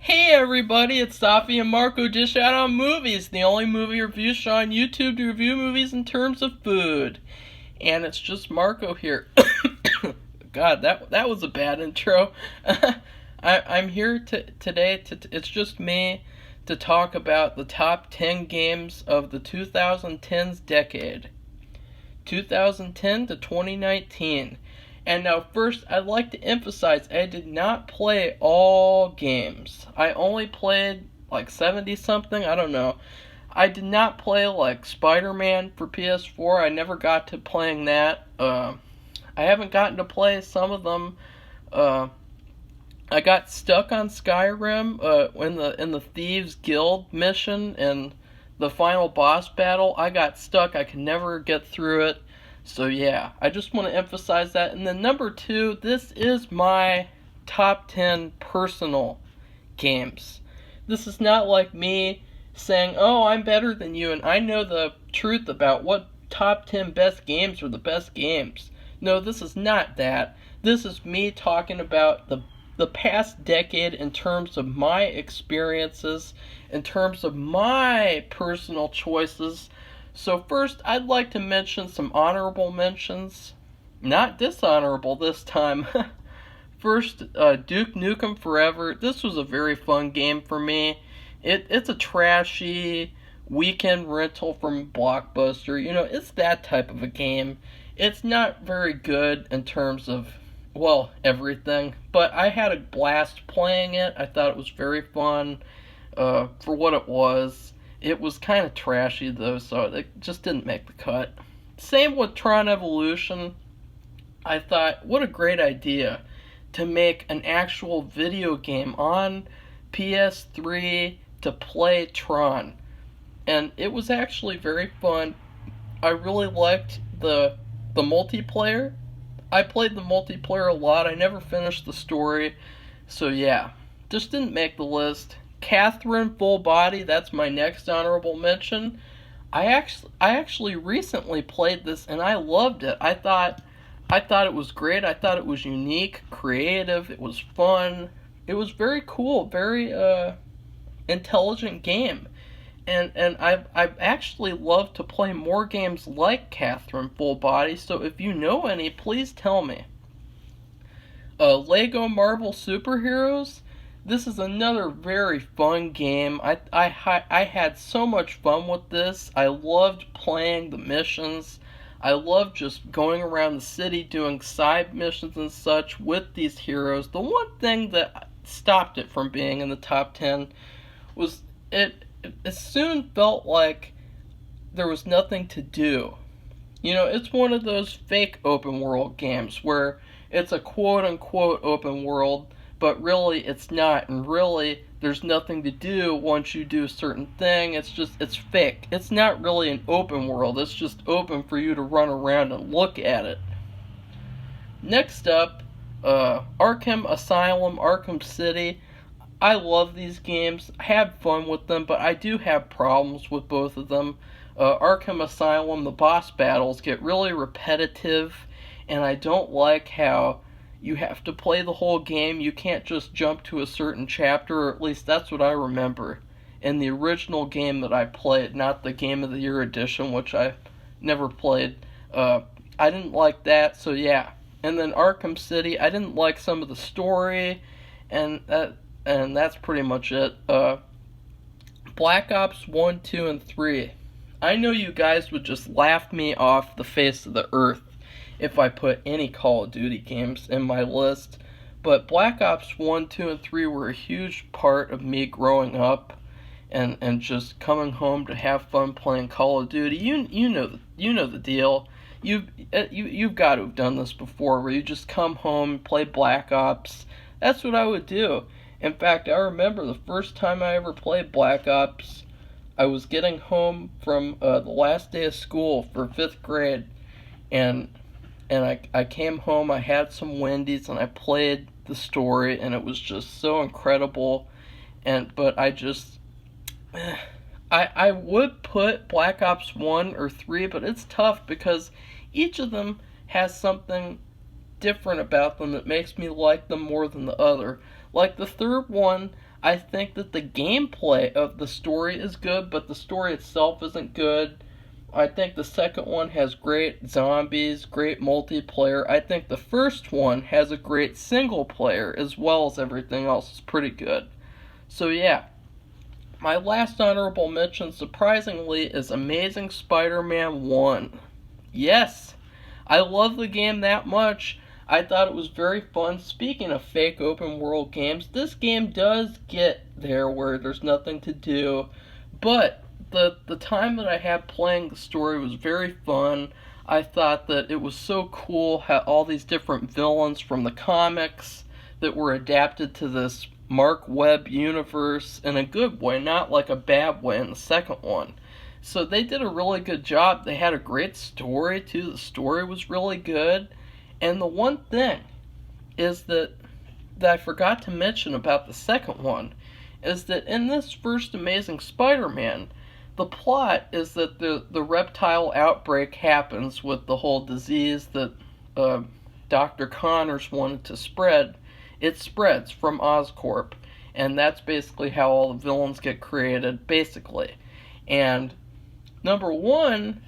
Hey everybody, it's Safi and Marco Dish Out on Movies, the only movie review show on YouTube to review movies in terms of food. And it's just Marco here. God, that was a bad intro. I'm here today, it's just me, to talk about the top 10 games of the 2010s decade. 2010 to 2019. And now first, I'd like to emphasize I did not play all games. I only played like 70 something, I don't know. I did not play like Spider-Man for PS4. I never got to playing that. I haven't gotten to play some of them. I got stuck on Skyrim in the Thieves Guild mission and the final boss battle. I got stuck. I could never get through it. So yeah, I just want to emphasize that. And then number 2, this is my top 10 personal games. This is not like me saying, oh, I'm better than you and I know the truth about what top 10 best games are the best games. No, this is not that. This is me talking about the past decade in terms of my experiences, in terms of my personal choices. So first, I'd like to mention some honorable mentions. Not dishonorable this time. First, Duke Nukem Forever. This was a very fun game for me. It's a trashy weekend rental from Blockbuster. You know, it's that type of a game. It's not very good in terms of, well, everything. But I had a blast playing it. I thought it was very fun for what it was. It was kind of trashy though, so it just didn't make the cut. Same with Tron Evolution. I thought, what a great idea to make an actual video game on PS3 to play Tron. And it was actually very fun. I really liked the multiplayer. I played the multiplayer a lot. I never finished the story. So yeah, just didn't make the list. Catherine Full Body, that's my next honorable mention. I actually recently played this and I loved it. I thought it was great. I thought it was unique, creative, it was fun. It was very cool, very intelligent game. And I've actually loved to play more games like Catherine Full Body, so if you know any, please tell me. Lego Marvel Superheroes. This is another very fun game. I had so much fun with this. I loved playing the missions. I loved just going around the city doing side missions and such with these heroes. The one thing that stopped it from being in the top 10 was it soon felt like there was nothing to do. You know, it's one of those fake open world games where it's a quote-unquote open world, but really it's not, and really there's nothing to do once you do a certain thing. It's fake. It's not really an open world. It's just open for you to run around and look at it. Next up, Arkham Asylum, Arkham City. I love these games. I had fun with them, but I do have problems with both of them. Arkham Asylum, the boss battles get really repetitive, and I don't like how you have to play the whole game. You can't just jump to a certain chapter, or at least that's what I remember in the original game that I played, not the Game of the Year edition, which I never played. I didn't like that, so yeah. And then Arkham City, I didn't like some of the story, and that's pretty much it. Black Ops 1, 2, and 3. I know you guys would just laugh me off the face of the earth if I put any Call of Duty games in my list, but Black Ops 1, 2, and 3 were a huge part of me growing up and just coming home to have fun playing Call of Duty. You know the deal. You've got to have done this before, where you just come home and play Black Ops. That's what I would do. In fact, I remember the first time I ever played Black Ops, I was getting home from the last day of school for 5th grade, and I came home, I had some Wendy's, and I played the story, and it was just so incredible. But I would put Black Ops 1 or 3, but it's tough because each of them has something different about them that makes me like them more than the other. Like the third one, I think that the gameplay of the story is good, but the story itself isn't good. I think the second one has great zombies, great multiplayer. I think the first one has a great single player as well as everything else is pretty good. So yeah, my last honorable mention surprisingly is Amazing Spider-Man 1. Yes, I love the game that much. I thought it was very fun. Speaking of fake open world games, this game does get there where there's nothing to do, but the time that I had playing the story was very fun. I thought that it was so cool how all these different villains from the comics that were adapted to this Mark Webb universe in a good way, not like a bad way in the second one. So they did a really good job. They had a great story too. The story was really good. And the one thing is that I forgot to mention about the second one is that in this first Amazing Spider-Man, the plot is that the reptile outbreak happens with the whole disease that Dr. Connors wanted to spread. It spreads from Oscorp, and that's basically how all the villains get created, basically. And number one,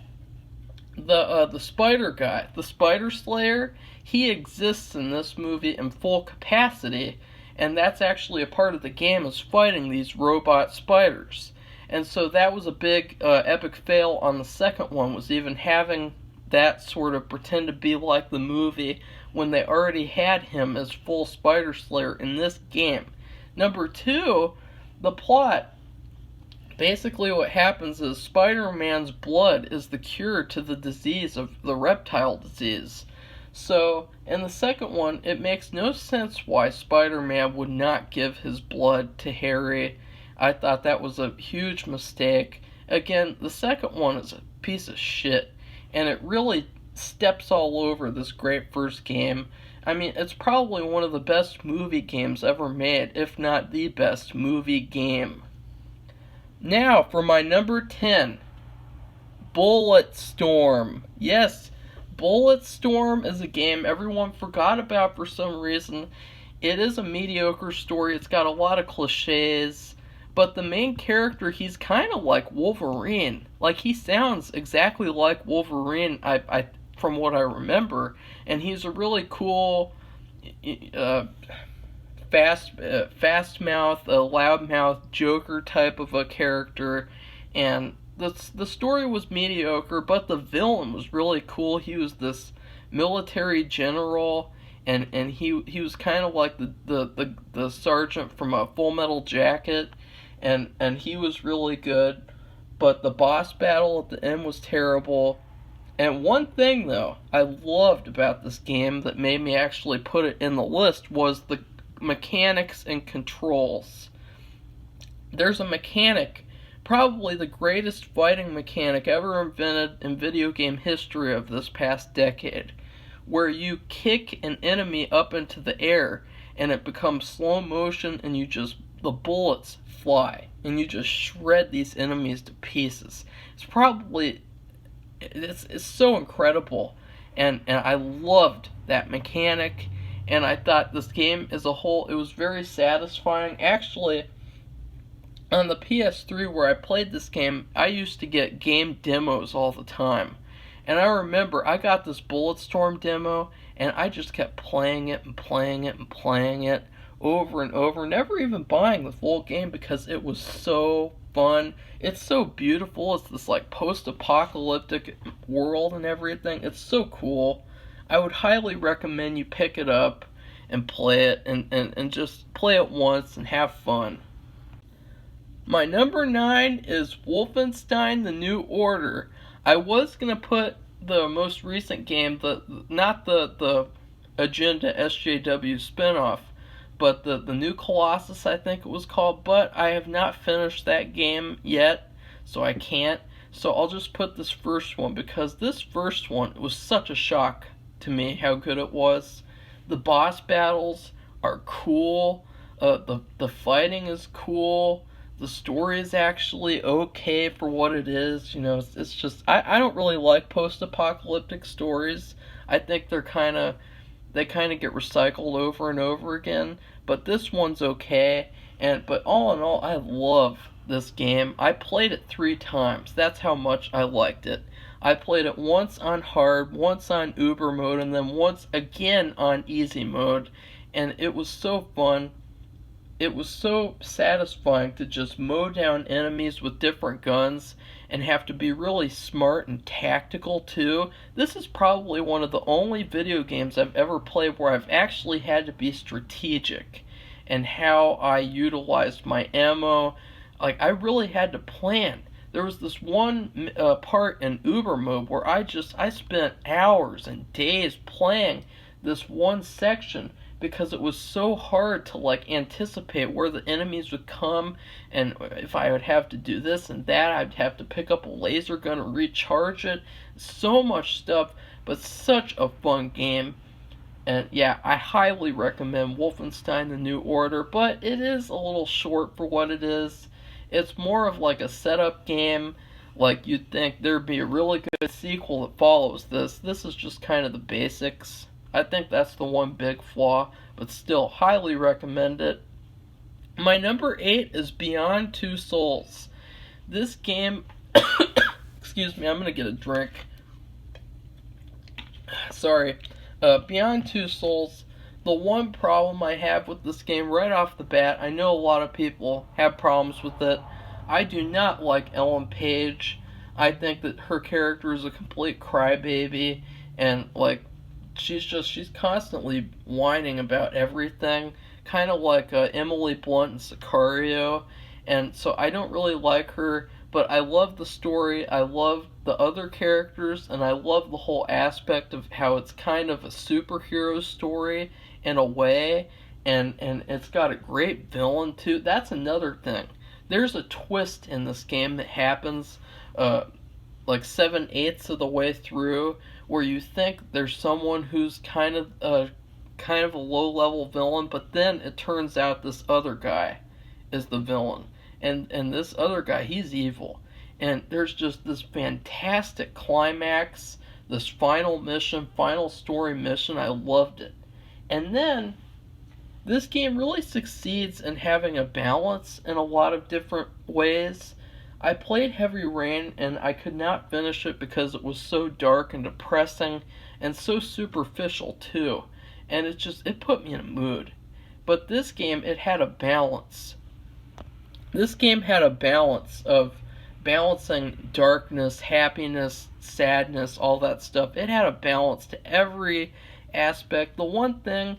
the spider guy, the Spider Slayer, he exists in this movie in full capacity, and that's actually a part of the game, is fighting these robot spiders. And so that was a big epic fail on the second one, was even having that sort of pretend to be like the movie when they already had him as full Spider Slayer in this game. Number two, the plot. Basically what happens is Spider-Man's blood is the cure to the disease of the reptile disease. So, in the second one, it makes no sense why Spider-Man would not give his blood to Harry. I thought that was a huge mistake. Again, the second one is a piece of shit, and it really steps all over this great first game. I mean, it's probably one of the best movie games ever made, if not the best movie game. Now, for my number 10, Bulletstorm. Yes, Bulletstorm is a game everyone forgot about for some reason. It is a mediocre story. It's got a lot of cliches, but the main character, he's kind of like Wolverine. Like, he sounds exactly like Wolverine, I from what I remember, and he's a really cool, fast mouth, loud mouth Joker type of a character, and the story was mediocre, but the villain was really cool. He was this military general, and he was kind of like the sergeant from a Full Metal Jacket, and he was really good, but the boss battle at the end was terrible. And one thing though I loved about this game that made me actually put it in the list was the mechanics and controls. There's a mechanic, probably the greatest fighting mechanic ever invented in video game history of this past decade, where you kick an enemy up into the air and it becomes slow motion and the bullets fly and you just shred these enemies to pieces. It's so incredible, and I loved that mechanic, and I thought this game as a whole, it was very satisfying. Actually, on the PS3 where I played this game, I used to get game demos all the time, and I remember I got this Bulletstorm demo, and I just kept playing it and playing it and playing it over and over, never even buying the full game because it was so fun. It's so beautiful. It's this like post-apocalyptic world and everything. It's so cool. I would highly recommend you pick it up and play it, and just play it once and have fun. My number 9 is Wolfenstein The New Order. I was going to put the most recent game, not the Agenda SJW spinoff, but the New Colossus, I think it was called, but I have not finished that game yet, so I can't. So I'll just put this first one, because this first one was such a shock to me how good it was. The boss battles are cool, the fighting is cool, the story is actually okay for what it is. You know, it's just, I don't really like post-apocalyptic stories. I think they kind of get recycled over and over again, but this one's okay, But all in all, I love this game. I played it 3 times. That's how much I liked it. I played it once on hard, once on Uber mode, and then once again on easy mode. And it was so fun. It was so satisfying to just mow down enemies with different guns and have to be really smart and tactical too. This is probably one of the only video games I've ever played where I've actually had to be strategic and how I utilized my ammo. Like, I really had to plan. There was this one part in Uber mode where I spent hours and days playing this one section because it was so hard to like anticipate where the enemies would come, and if I would have to do this and that, I'd have to pick up a laser gun and recharge it. So much stuff, but such a fun game. And yeah, I highly recommend Wolfenstein The New Order, but it is a little short for what it is. It's more of like a setup game. Like, you'd think there'd be a really good sequel that follows this. This is just kind of the basics. I think that's the one big flaw, but still highly recommend it. My number 8 is Beyond Two Souls. This game, excuse me, I'm gonna get a drink. Sorry. Beyond Two Souls, the one problem I have with this game right off the bat, I know a lot of people have problems with it. I do not like Ellen Page. I think that her character is a complete crybaby, and like, she's constantly whining about everything, kind of like Emily Blunt and Sicario, and so I don't really like her, but I love the story, I love the other characters, and I love the whole aspect of how it's kind of a superhero story in a way, and it's got a great villain too. That's another thing. There's a twist in this game that happens like 7/8 of the way through, where you think there's someone who's kind of a low-level villain, but then it turns out this other guy is the villain, and this other guy, he's evil, and there's just this fantastic climax, this final story mission. I loved it. And then this game really succeeds in having a balance in a lot of different ways. I played Heavy Rain and I could not finish it because it was so dark and depressing and so superficial too. And it put me in a mood. But this game, it had a balance. This game had a balance of balancing darkness, happiness, sadness, all that stuff. It had a balance to every aspect. The one thing,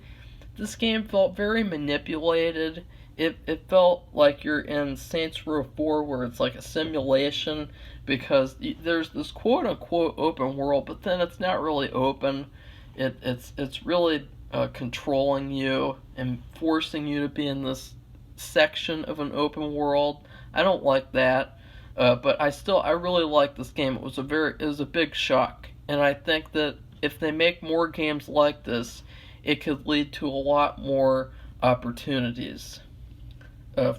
this game felt very manipulated. It felt like you're in Saints Row 4, where it's like a simulation, because there's this quote-unquote open world, but then it's not really open. It's really controlling you and forcing you to be in this section of an open world. I don't like that, but I really like this game. It was a big shock, and I think that if they make more games like this, it could lead to a lot more opportunities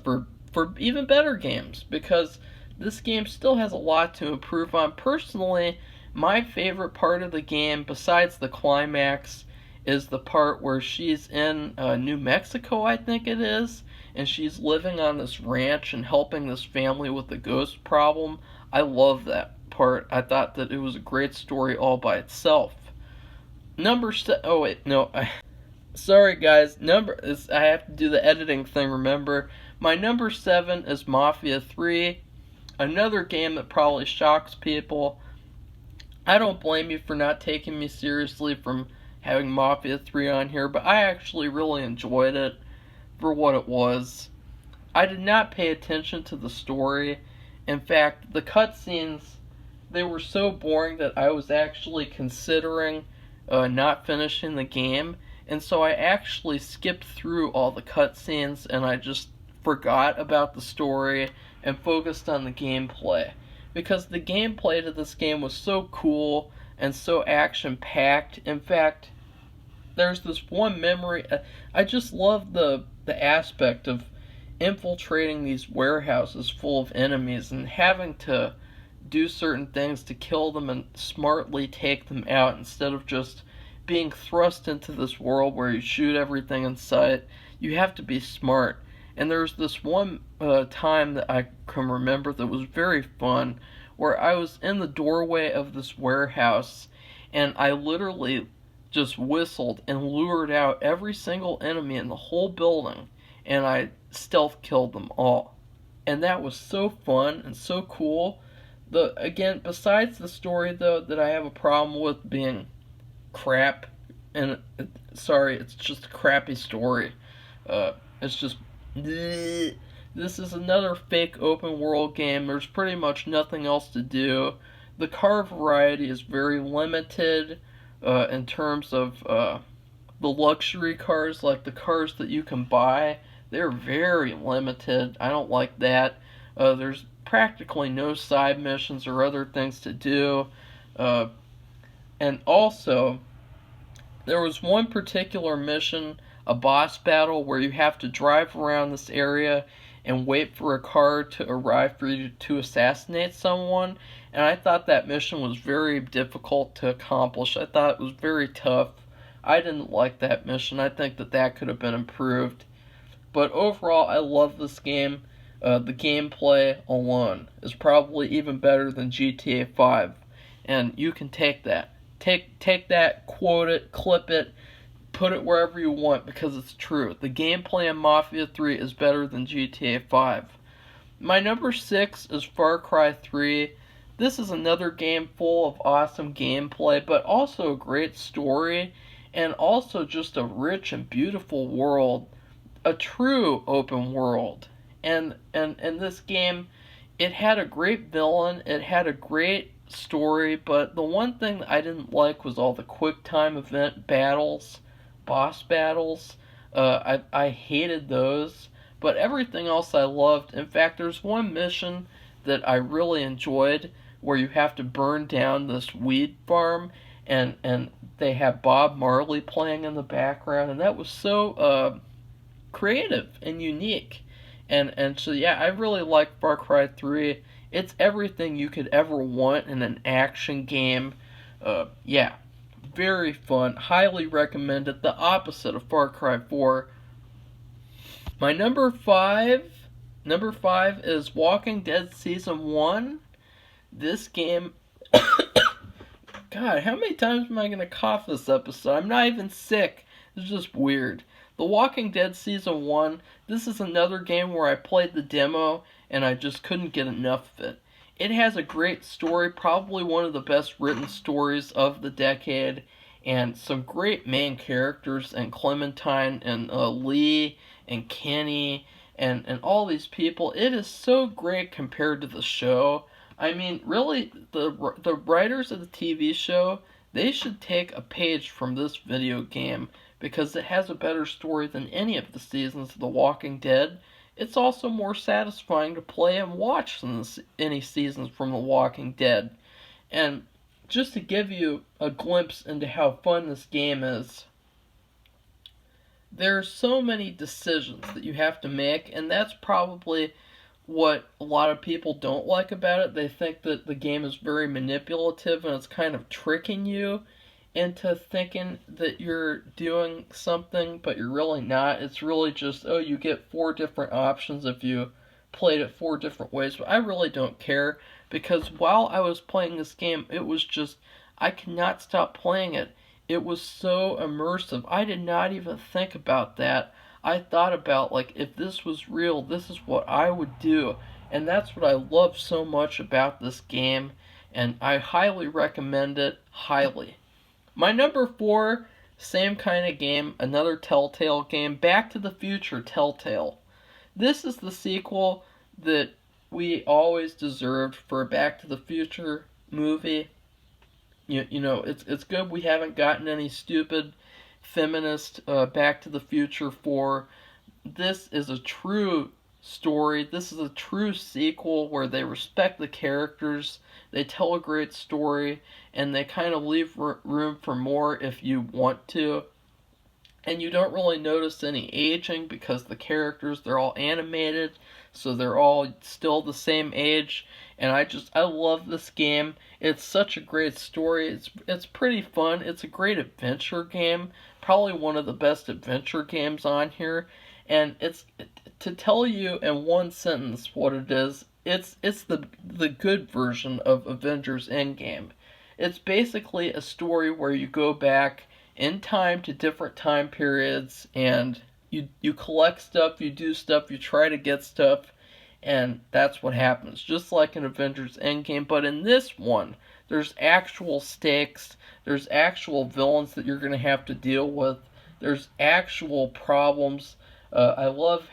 for even better games, because this game still has a lot to improve on. Personally, my favorite part of the game, besides the climax, is the part where she's in New Mexico, I think it is, and she's living on this ranch and helping this family with the ghost problem. I love that part. I thought that it was a great story all by itself. Oh wait, no. Sorry guys, I have to do the editing thing, remember. My number 7 is Mafia 3, another game that probably shocks people. I don't blame you for not taking me seriously from having Mafia 3 on here, but I actually really enjoyed it for what it was. I did not pay attention to the story. In fact, the cutscenes, they were so boring that I was actually considering not finishing the game, and so I actually skipped through all the cutscenes and I just forgot about the story and focused on the gameplay, because the gameplay to this game was so cool and so action-packed. In fact, there's this one memory, I just love the aspect of infiltrating these warehouses full of enemies and having to do certain things to kill them and smartly take them out, instead of just being thrust into this world where you shoot everything in sight. You have to be smart. And there's this one time that I can remember that was very fun, where I was in the doorway of this warehouse, and I literally just whistled and lured out every single enemy in the whole building, and I stealth killed them all. And that was so fun and so cool. Again, besides the story though, that I have a problem with being crap, and sorry, it's just a crappy story. It's just bleh. This is another fake open world game. There's pretty much nothing else to do. The car variety is very limited in terms of the luxury cars, like the cars that you can buy. They're very limited. I don't like that. There's practically no side missions or other things to do. Uh, and also, there was one particular mission, a boss battle, where you have to drive around this area and wait for a car to arrive for you to assassinate someone. And I thought that mission was very difficult to accomplish. I thought it was very tough. I didn't like that mission. I think that that could have been improved. But overall, I love this game. The gameplay alone is probably even better than GTA 5. And you can take that. Take that, quote it, clip it, put it wherever you want, because it's true. The gameplay in Mafia 3 is better than GTA 5. My number 6 is Far Cry 3. This is another game full of awesome gameplay, but also a great story, and also just a rich and beautiful world. A true open world. And this game, it had a great villain, it had a great story, but the one thing that I didn't like was all the quick time event battles, boss battles. I hated those, but everything else I loved. In fact, there's one mission that I really enjoyed where you have to burn down this weed farm, and they have Bob Marley playing in the background, and that was so creative and unique. And so yeah, I really like Far Cry 3. It's everything you could ever want in an action game. Yeah, very fun. Highly recommend it. The opposite of Far Cry 4. My number five is Walking Dead Season 1. This game, God, how many times am I going to cough this episode? I'm not even sick. It's just weird. The Walking Dead Season 1, this is another game where I played the demo and I just couldn't get enough of it. It has a great story, probably one of the best written stories of the decade, and some great main characters, and Clementine and Lee and Kenny and all these people. It is so great compared to the show. I mean, really, the writers of the TV show, they should take a page from this video game, because it has a better story than any of the seasons of The Walking Dead. It's also more satisfying to play and watch than any seasons from The Walking Dead. And just to give you a glimpse into how fun this game is, there are so many decisions that you have to make, and that's probably what a lot of people don't like about it. They think that the game is very manipulative and it's kind of tricking you into thinking that you're doing something, but you're really not. It's really just, oh, you get 4 different options if you played it 4 different ways. But I really don't care, because while I was playing this game, it was just, I could not stop playing it. It was so immersive. I did not even think about that. I thought about, like, if this was real, this is what I would do. And that's what I love so much about this game, and I highly recommend it, highly. My number 4, same kind of game, another Telltale game, Back to the Future Telltale. This is the sequel that we always deserved for a Back to the Future movie. You know, it's good we haven't gotten any stupid feminist Back to the Future 4. This is a true story. This is a true sequel where they respect the characters, they tell a great story, and they kind of leave room for more if you want to. And you don't really notice any aging, because the characters, they're all animated, so they're all still the same age. And I love this game. It's such a great story. It's pretty fun. It's a great adventure game. Probably one of the best adventure games on here. And to tell you in one sentence what it is, it's the good version of Avengers Endgame. It's basically a story where you go back in time to different time periods, and you collect stuff, you do stuff, you try to get stuff, and that's what happens. Just like in Avengers Endgame, but in this one, there's actual stakes, there's actual villains that you're going to have to deal with, there's actual problems. I love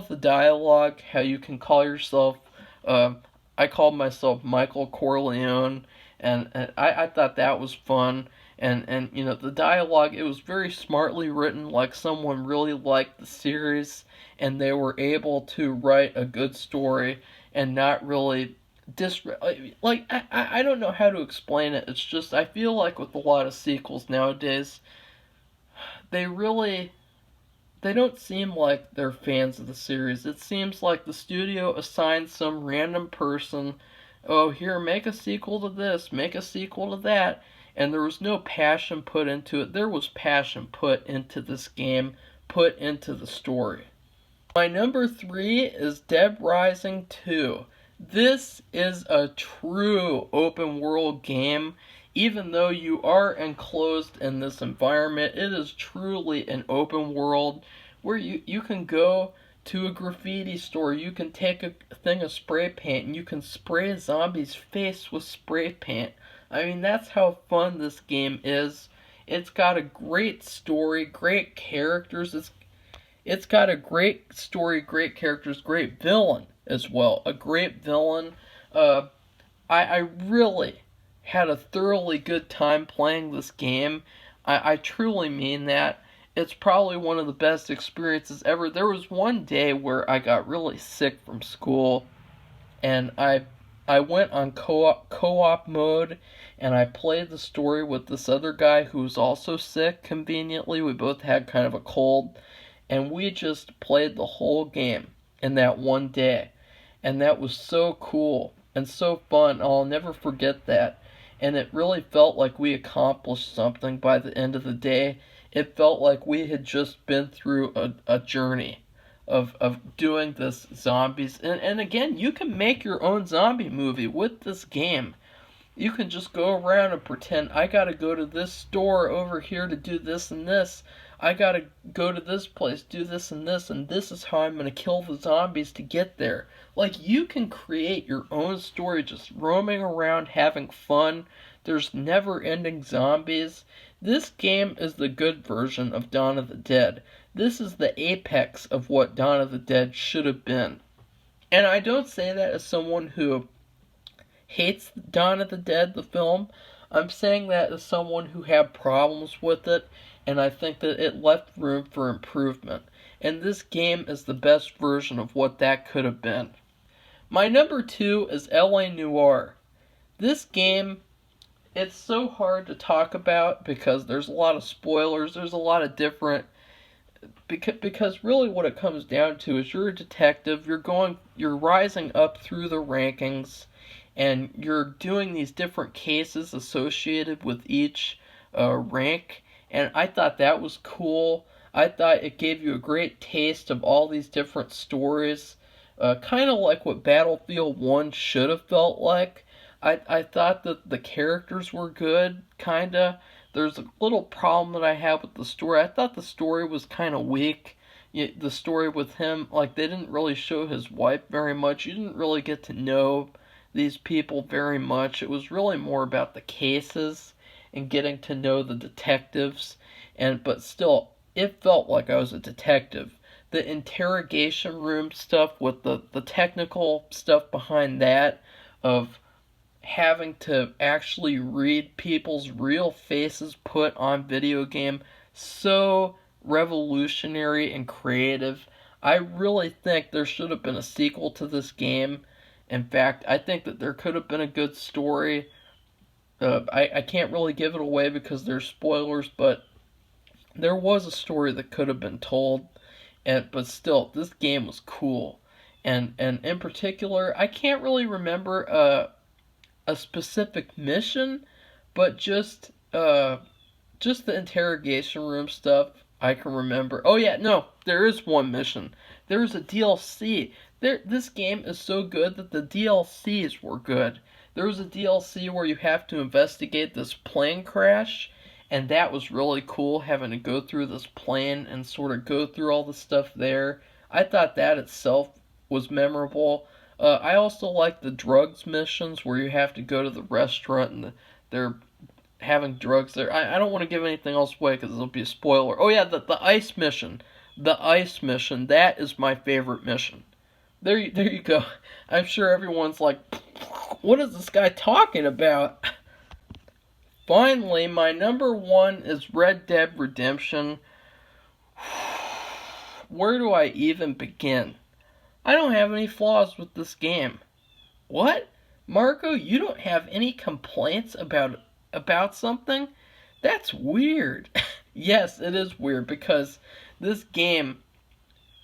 the dialogue, how you can call yourself, uh, I called myself Michael Corleone, and I thought that was fun. And you know, the dialogue, it was very smartly written, like someone really liked the series, and they were able to write a good story and not really like I don't know how to explain it. It's just I feel like with a lot of sequels nowadays, they really they don't seem like they're fans of the series. It seems like the studio assigned some random person, oh, here, make a sequel to this, make a sequel to that, and there was no passion put into it. There was passion put into this game, put into the story. My number 3 is Dead Rising 2. This is a true open world game. Even though you are enclosed in this environment, it is truly an open world where you can go to a graffiti store, you can take a thing of spray paint, and you can spray a zombie's face with spray paint. I mean, that's how fun this game is. It's got a great story, great characters. It's got a great story, great characters, great villain as well. A great villain. I really had a thoroughly good time playing this game. I truly mean that. It's probably one of the best experiences ever. There was one day where I got really sick from school, and I went on co-op mode, and I played the story with this other guy who was also sick. Conveniently, we both had kind of a cold, and we just played the whole game in that one day, and that was so cool and so fun. I'll never forget that. And it really felt like we accomplished something by the end of the day. It felt like we had just been through a journey of doing this zombies. And again, you can make your own zombie movie with this game. You can just go around and pretend, I gotta go to this store over here to do this and this. I gotta go to this place, do this, and this is how I'm gonna kill the zombies to get there. Like, you can create your own story just roaming around having fun. There's never ending zombies. This game is the good version of Dawn of the Dead. This is the apex of what Dawn of the Dead should have been. And I don't say that as someone who hates Dawn of the Dead, the film. I'm saying that as someone who had problems with it, and I think that it left room for improvement. And this game is the best version of what that could have been. My number 2 is LA Noire. This game, it's so hard to talk about because there's a lot of spoilers, there's a lot of different because really what it comes down to is you're a detective, you're rising up through the rankings, and you're doing these different cases associated with each rank, and I thought that was cool. I thought it gave you a great taste of all these different stories, kind of like what Battlefield 1 should have felt like. I thought that the characters were good, kinda. There's a little problem that I have with the story. I thought the story was kind of weak. The story with him, like, they didn't really show his wife very much. You didn't really get to know these people very much. It was really more about the cases and getting to know the detectives. But still, it felt like I was a detective. The interrogation room stuff with the technical stuff behind that, of having to actually read people's real faces put on video game, so revolutionary and creative. I really think there should have been a sequel to this game. In fact, I think that there could have been a good story. I can't really give it away because there's spoilers, but there was a story that could have been told. But still, this game was cool. And in particular, I can't really remember a specific mission, but just the interrogation room stuff. I can remember. Oh yeah, no, there is one mission. There's a DLC. This game is so good that the DLCs were good. There was a DLC where you have to investigate this plane crash, and that was really cool, having to go through this plane and sort of go through all the stuff there. I thought that itself was memorable. I also like the drugs missions where you have to go to the restaurant and they're having drugs there. I don't want to give anything else away because it'll be a spoiler. Oh yeah, the ice mission. The ice mission, that is my favorite mission. There you go. I'm sure everyone's like, what is this guy talking about? Finally, my number one is Red Dead Redemption. Where do I even begin? I don't have any flaws with this game. What? Marco, you don't have any complaints about something? That's weird. Yes, it is weird because this game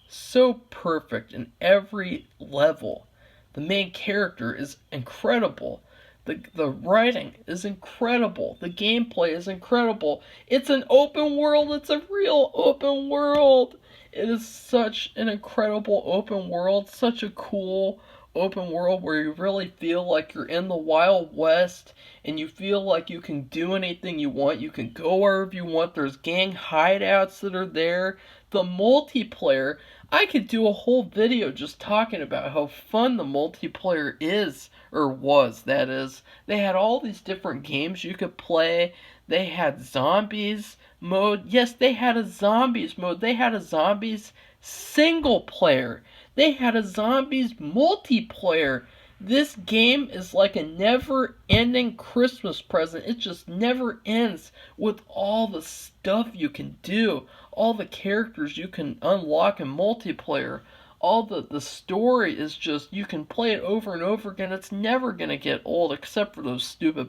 so perfect in every level. The main character is incredible. The writing is incredible. The gameplay is incredible. It's an open world. It's a real open world. It is such an incredible open world. Such a cool open world where you really feel like you're in the Wild West and you feel like you can do anything you want. You can go wherever you want. There's gang hideouts that are there. The multiplayer, I could do a whole video just talking about how fun the multiplayer is, or was, that is. They had all these different games you could play. They had zombies mode. Yes, they had a zombies mode. They had a zombies single player. They had a zombies multiplayer. This game is like a never-ending Christmas present. It just never ends with all the stuff you can do, all the characters you can unlock in multiplayer. All the story is just, you can play it over and over again. It's never going to get old except for those stupid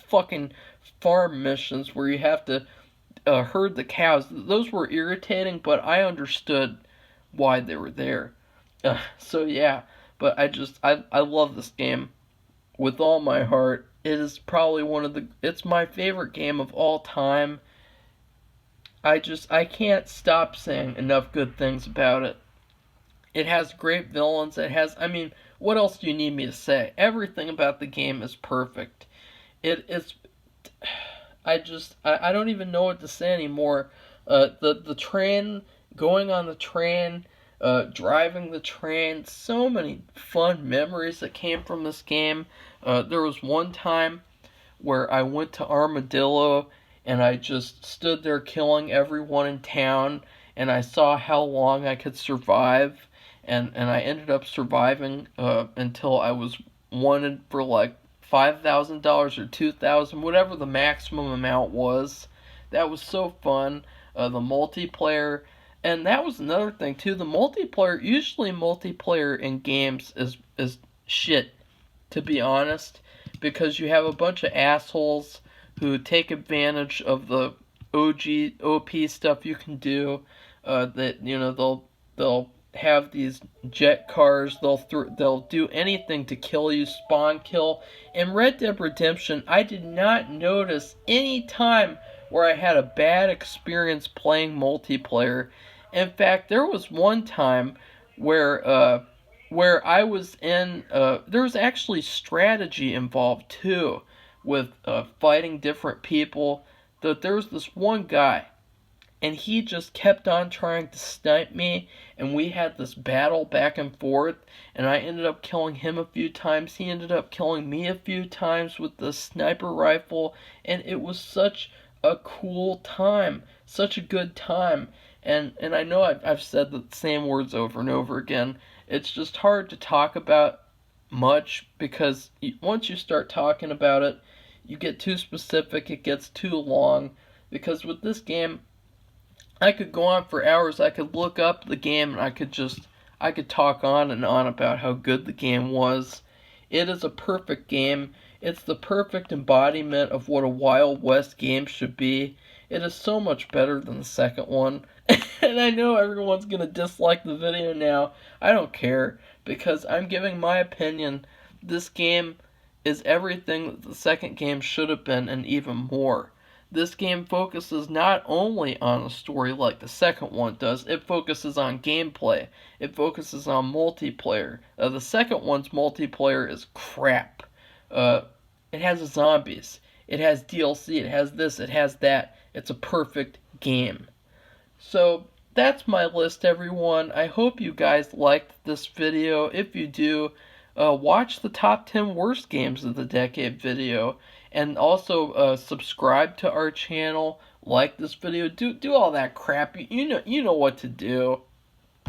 fucking farm missions where you have to herd the cows. Those were irritating, but I understood why they were there. So yeah, but I love this game with all my heart. It is probably it's my favorite game of all time. I can't stop saying enough good things about it. It has great villains. I mean, what else do you need me to say? Everything about the game is perfect. It's, I don't even know what to say anymore. The train, going on the train, driving the train, so many fun memories that came from this game. There was one time where I went to Armadillo and I just stood there killing everyone in town and I saw how long I could survive and I ended up surviving until I was wanted for like $5,000 or $2,000, whatever the maximum amount was. That was so fun. The multiplayer, and that was another thing too. The multiplayer, usually multiplayer in games is shit, to be honest, because you have a bunch of assholes who take advantage of the OP stuff you can do. That they'll have these jet cars. They'll do anything to kill you, spawn kill. In Red Dead Redemption, I did not notice any time where I had a bad experience playing multiplayer. In fact, there was one time where I was in there was actually strategy involved too, with fighting different people. There was this one guy, and he just kept on trying to snipe me, and we had this battle back and forth, and I ended up killing him a few times. He ended up killing me a few times with the sniper rifle, and it was such a cool time, such a good time. And I know I've said the same words over and over again. It's just hard to talk about much because once you start talking about it, you get too specific, it gets too long. Because with this game, I could go on for hours. I could look up the game and I could talk on and on about how good the game was. It is a perfect game. It's the perfect embodiment of what a Wild West game should be. It is so much better than the second one. And I know everyone's going to dislike the video now. I don't care, because I'm giving my opinion. This game is everything that the second game should have been and even more. this game focuses not only on a story like the second one does, it focuses on gameplay. It focuses on multiplayer. The second one's multiplayer is crap. It has zombies. It has DLC. It has this. It has that. It's a perfect game. So that's my list, everyone. I hope you guys liked this video. If you do, watch the top 10 worst games of the decade video, and also subscribe to our channel, like this video, do all that crap. You know what to do.